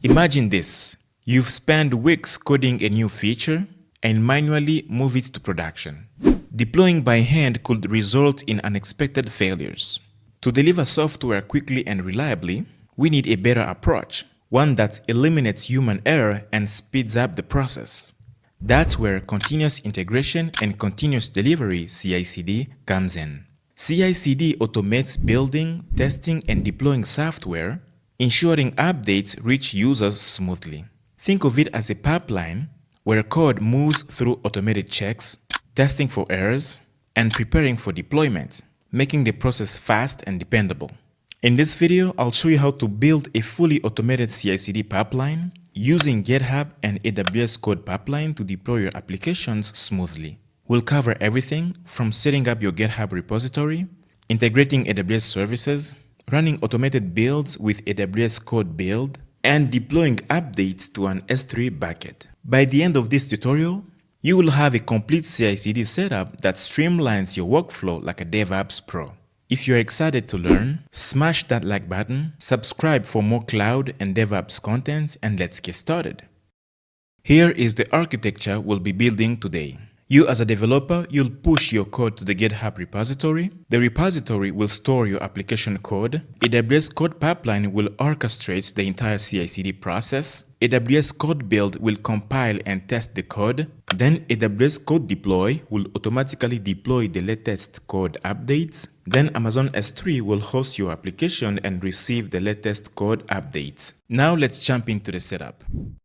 Imagine this. You've spent weeks coding a new feature and manually move it to production. Deploying by hand could result in unexpected failures. To deliver software quickly and reliably, we need a better approach, one that eliminates human error and speeds up the process. That's where continuous integration and continuous delivery (CI/CD) comes in. CI/CD automates building, testing, and deploying software, ensuring updates reach users smoothly. Think of it as a pipeline where code moves through automated checks, testing for errors, and preparing for deployment, making the process fast and dependable. In this video, I'll show you how to build a fully automated CI/CD pipeline using GitHub and AWS CodePipeline to deploy your applications smoothly. We'll cover everything from setting up your GitHub repository, integrating AWS services, running automated builds with AWS CodeBuild, and deploying updates to an S3 bucket. By the end of this tutorial, you will have a complete CI/CD setup that streamlines your workflow like a DevOps pro. If you're excited to learn, smash that like button, subscribe for more cloud and DevOps content, and let's get started. Here is the architecture we'll be building today. You as a developer, you'll push your code to the GitHub repository. The repository will store your application code. AWS CodePipeline will orchestrate the entire CI/CD process. AWS CodeBuild will compile and test the code. Then AWS CodeDeploy will automatically deploy the latest code updates. Then Amazon S3 will host your application and receive the latest code updates. Now let's jump into the setup.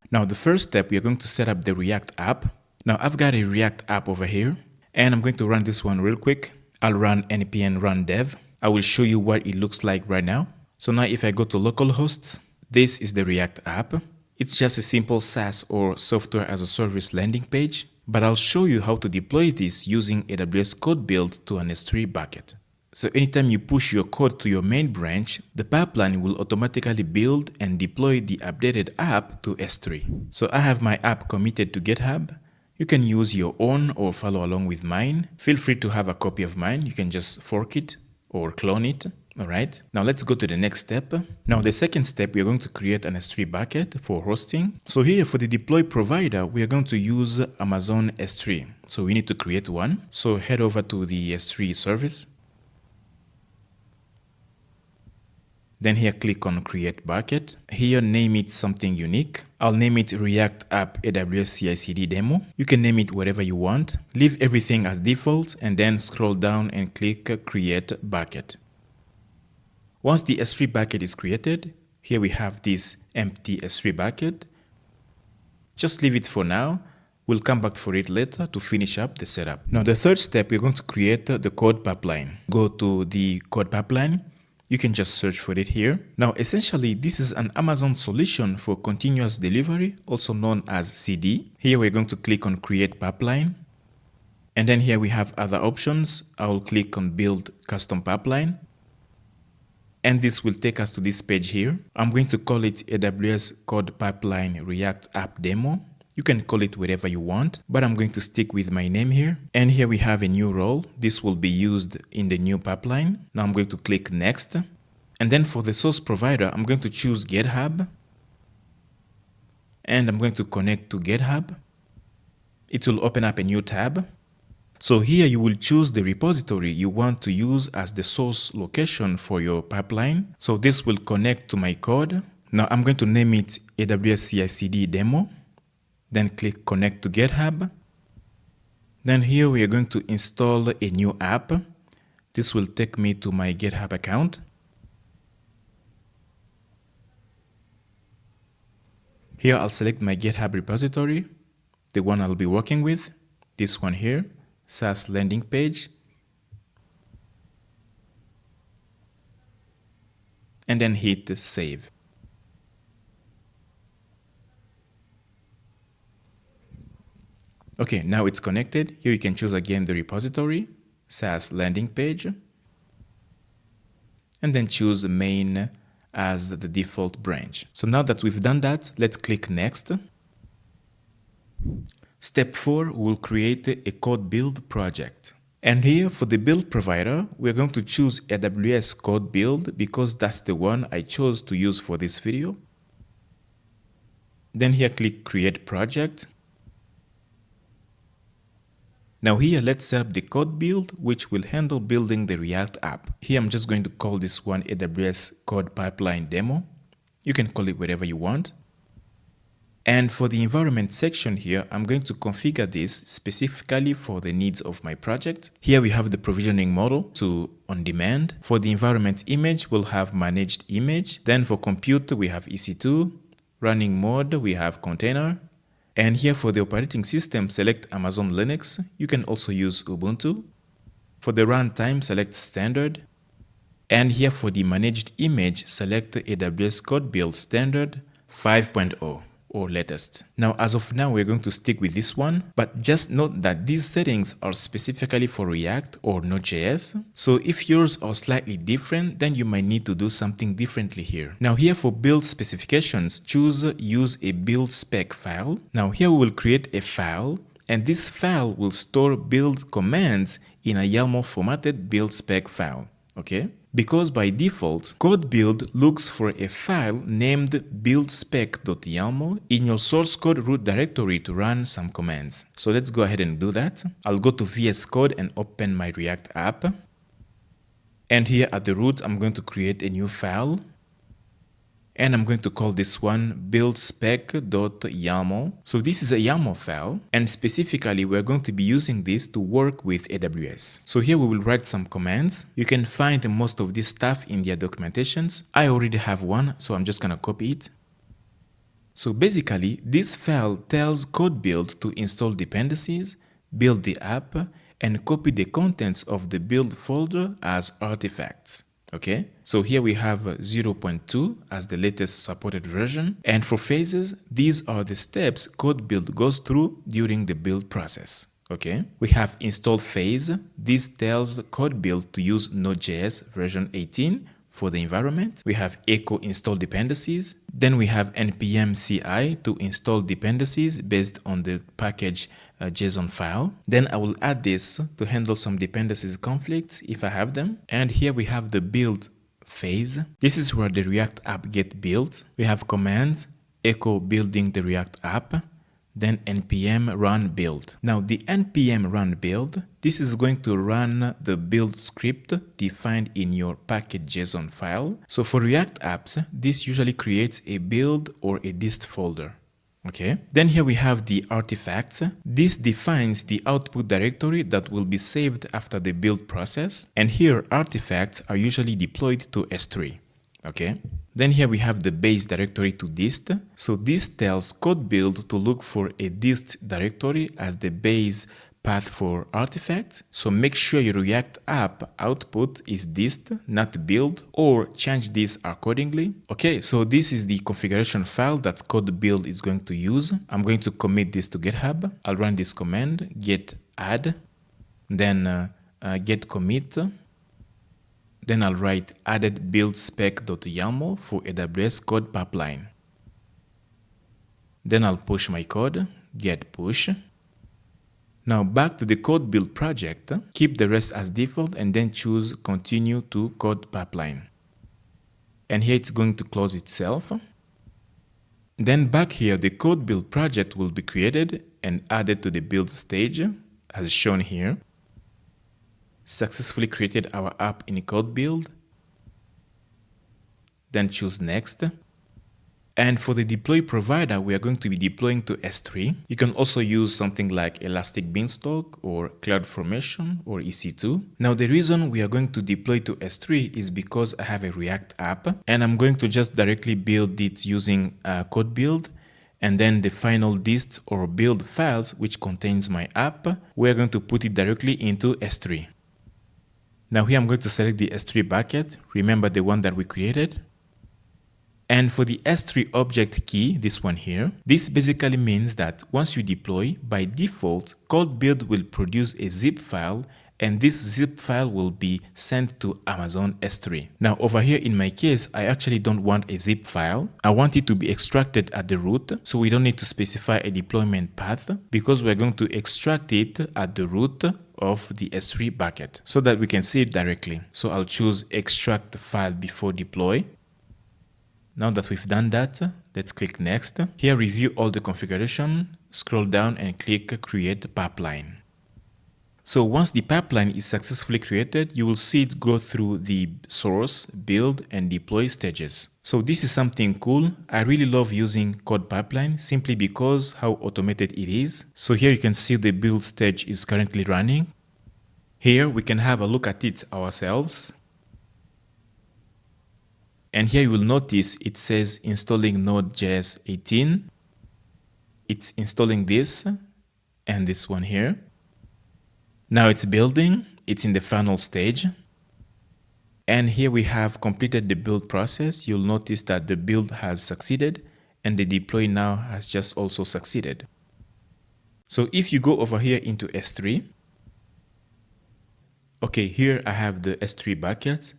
Now the first step, we are going to set up the React app. Now I've got a React app over here, and I'm going to run this one real quick. I'll run npm run dev. I will show you what it looks like right now. So now if I go to localhost, this is the React app. It's just a simple SaaS or software as a service landing page, but I'll show you how to deploy this using AWS CodeBuild to an S3 bucket. So anytime you push your code to your main branch, the pipeline will automatically build and deploy the updated app to S3. So I have my app committed to GitHub. You can use your own or follow along with mine. Feel free to have a copy of mine. You can just fork it or clone it. All right. Now let's go to the next step. Now the second step, we are going to create an S3 bucket for hosting. So here for the deploy provider, we are going to use Amazon S3. So we need to create one. So head over to the S3 service. Then here click on create bucket. Here name it something unique. I'll name it React App AWS CI/CD demo. You can name it whatever you want. Leave everything as default and then scroll down and click create bucket. Once the S3 bucket is created, here we have this empty S3 bucket. Just leave it for now. We'll come back for it later to finish up the setup. Now the third step, we're going to create the code pipeline. Go to the code pipeline. You can just search for it here. Now, essentially, this is an Amazon solution for continuous delivery, also known as CD. Here, we're going to click on Create Pipeline. And then here we have other options. I will click on Build Custom Pipeline. And this will take us to this page here. I'm going to call it AWS CodePipeline React App Demo. You can call it whatever you want, but I'm going to stick with my name here. And here we have a new role. This will be used in the new pipeline. Now I'm going to click next. And then for the source provider, I'm going to choose GitHub. And I'm going to connect to GitHub. It will open up a new tab. So here you will choose the repository you want to use as the source location for your pipeline. So this will connect to my code. Now I'm going to name it AWS CI/CD demo. Then click connect to GitHub. Then here we are going to install a new app. This will take me to my GitHub account. Here I'll select my GitHub repository, the one I'll be working with, this one here, SaaS landing page. And then hit save. Okay, now it's connected. Here you can choose again the repository, SaaS landing page, and then choose main as the default branch. So now that we've done that, let's click next. Step 4, we'll create a code build project. And here for the build provider, we're going to choose AWS CodeBuild because that's the one I chose to use for this video. Then here click create project. Now here let's set up the code build, which will handle building the React app. Here I'm just going to call this one AWS CodePipeline demo. You can call it whatever you want. And for the environment section here, I'm going to configure this specifically for the needs of my project. Here we have the provisioning model to on demand. For the environment image, we'll have managed image. Then for compute, we have EC2. Running mode, we have container. And here for the operating system, select Amazon Linux. You can also use Ubuntu. For the runtime, select standard. And here for the managed image, select AWS CodeBuild standard 5.0. or latest. Now, as of now, we're going to stick with this one, but just note that these settings are specifically for React or Node.js. So if yours are slightly different, then you might need to do something differently here. Now here for build specifications, choose use a build spec file. Now here we will create a file, and this file will store build commands in a YAML formatted build spec file. Okay? Because by default, CodeBuild looks for a file named buildspec.yaml in your source code root directory to run some commands. So let's go ahead and do that. I'll go to VS Code and open my React app. And here at the root, I'm going to create a new file. And I'm going to call this one buildspec.yaml. So this is a YAML file, and specifically we're going to be using this to work with AWS. So here we will write some commands. You can find most of this stuff in their documentations. I already have one, so I'm just going to copy it. So basically, this file tells CodeBuild to install dependencies, build the app, and copy the contents of the build folder as artifacts. Okay, so here we have 0.2 as the latest supported version. And for phases, these are the steps CodeBuild goes through during the build process. Okay, we have install phase. This tells CodeBuild to use Node.js version 18 for the environment. We have echo install dependencies. Then we have npm CI to install dependencies based on the package JSON file. Then I will add this to handle some dependencies conflicts if I have them. And here we have the build phase. This is where the React app gets built. We have commands, echo building the React app, then npm run build. Now the npm run build, this is going to run the build script defined in your package JSON file. So for React apps, this usually creates a build or a dist folder. Okay, then here we have the artifacts. This defines the output directory that will be saved after the build process. And here artifacts are usually deployed to S3. Okay, then here we have the base directory to dist. So this tells CodeBuild to look for a dist directory as the base path for artifacts. So make sure your React app output is dist, not build, or change this accordingly. Okay, so this is the configuration file that CodeBuild is going to use. I'm going to commit this to GitHub. I'll run this command, git add, then git commit. Then I'll write added buildspec.yaml for AWS CodePipeline. Then I'll push my code, git push. Now back to the code build project, keep the rest as default and then choose continue to code pipeline. And here it's going to close itself. Then back here, the code build project will be created and added to the build stage as shown here. Successfully created our app in code build. Then choose next. And for the deploy provider, we are going to be deploying to S3. You can also use something like Elastic Beanstalk or CloudFormation or EC2. Now, the reason we are going to deploy to S3 is because I have a React app and I'm going to just directly build it using CodeBuild. And then the final dist or build files, which contains my app, we are going to put it directly into S3. Now here I'm going to select the S3 bucket. Remember the one that we created. And for the S3 object key, this one here, this basically means that once you deploy, by default, CodeBuild will produce a zip file, and this zip file will be sent to Amazon S3. Now over here in my case, I actually don't want a zip file. I want it to be extracted at the root, so we don't need to specify a deployment path because we're going to extract it at the root of the S3 bucket so that we can see it directly. So I'll choose extract file before deploy. Now that we've done that, Let's click next. Here, review all the configuration, scroll down and click create pipeline. So once the pipeline is successfully created, you will see it go through the source, build, and deploy stages. So this is something cool. I really love using CodePipeline simply because how automated it is. So here you can see the build stage is currently running. Here we can have a look at it ourselves. And here you will notice it says installing Node.js 18. It's installing this and this one here. Now it's building, it's in the final stage. And here we have completed the build process. You'll notice that the build has succeeded and the deploy now has just also succeeded. So if you go over here into S3, okay, here I have the S3 bucket.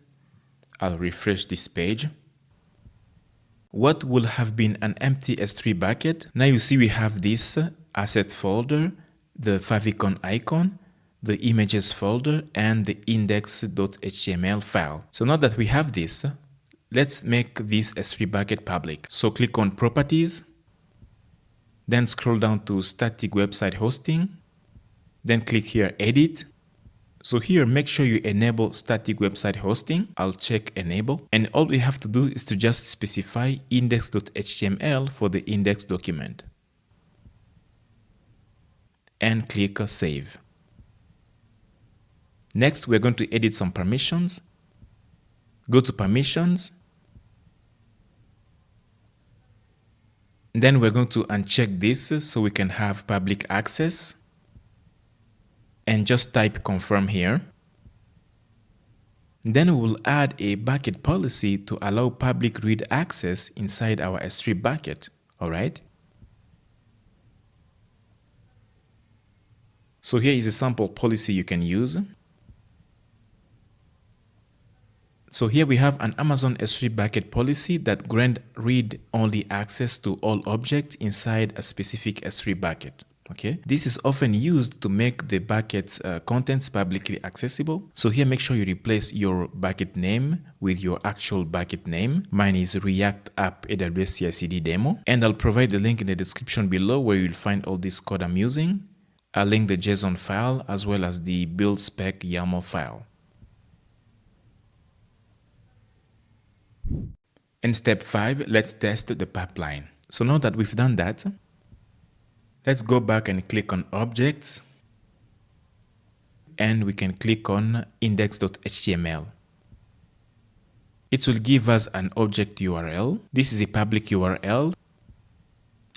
I'll refresh this page. What will have been an empty S3 bucket, now you see we have this asset folder, the favicon icon, the images folder, and the index.html file. So now that we have this, let's make this S3 bucket public. So click on properties, then scroll down to static website hosting, then click here edit. So here make sure you enable static website hosting. I'll check enable, and all we have to do is to just specify index.html for the index document and click save. Next, we're going to edit some permissions. Go to permissions. Then we're going to uncheck this so we can have public access. And just type confirm here. Then we will add a bucket policy to allow public read access inside our S3 bucket. All right. So here is a sample policy you can use. So here we have an Amazon S3 bucket policy that grants read-only access to all objects inside a specific S3 bucket. Okay, this is often used to make the bucket's contents publicly accessible. So here make sure you replace your bucket name with your actual bucket name. Mine is React App AWS cicd demo. And I'll provide the link in the description below where you'll find all this code I'm using. I'll link the JSON file as well as the build spec YAML file. In step 5, let's test the pipeline. So now that we've done that, let's go back and click on objects, and we can click on index.html. It will give us an object URL. This is a public URL.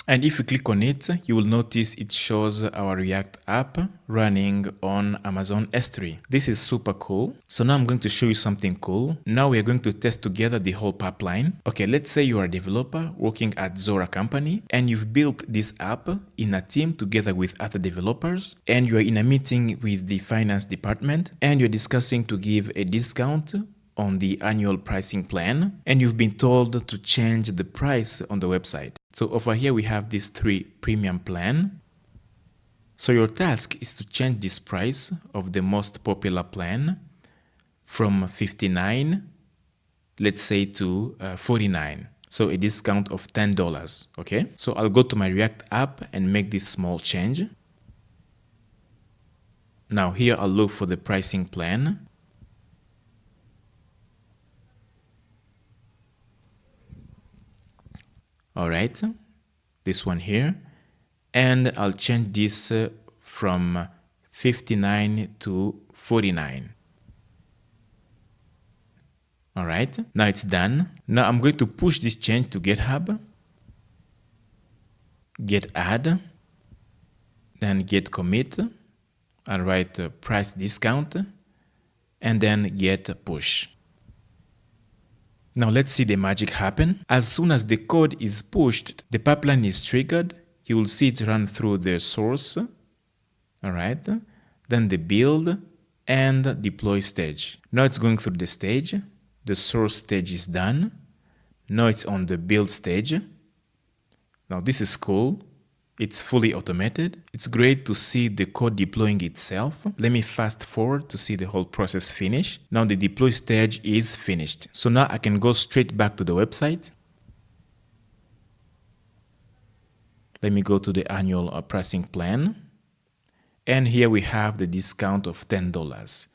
And if you click on it, you will notice it shows our React app running on Amazon S3. This is super cool. So now I'm going to show you something cool. Now we are going to test together the whole pipeline. Okay, let's say you are a developer working at Zora company and you've built this app in a team together with other developers, and you are in a meeting with the finance department and you're discussing to give a discount on the annual pricing plan, and you've been told to change the price on the website. So over here we have this 3 premium plan. So your task is to change this price of the most popular plan from 59, let's say, to 49. So a discount of $10, okay? So I'll go to my React app and make this small change. Now here I'll look for the pricing plan. All right, this one here, and I'll change this from 59 to 49. All right, now it's done. Now I'm going to push this change to GitHub, git add, then git commit. I'll write price discount, and then git push. Now let's see the magic happen. As soon as the code is pushed, the pipeline is triggered. You will see it run through the source, all right, then the build and deploy stage. Now it's going through the stage. The source stage is done. Now it's on the build stage. Now this is cool. It's fully automated. It's great to see the code deploying itself. Let me fast forward to see the whole process finish. Now the deploy stage is finished. So now I can go straight back to the website. Let me go to the annual pricing plan. And here we have the discount of $10.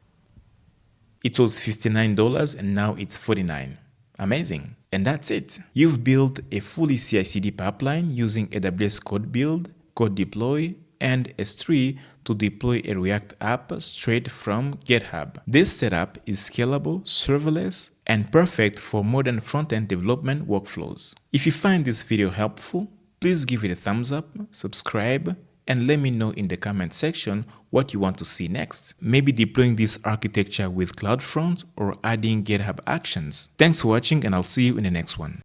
It was $59 and now it's $49. Amazing. And that's it. You've built a fully CI/CD pipeline using AWS CodeBuild, CodeDeploy, and S3 to deploy a React app straight from GitHub. This setup is scalable, serverless, and perfect for modern front-end development workflows. If you find this video helpful, please give it a thumbs up, subscribe, and let me know in the comment section what you want to see next. Maybe deploying this architecture with CloudFront or adding GitHub Actions. Thanks for watching, and I'll see you in the next one.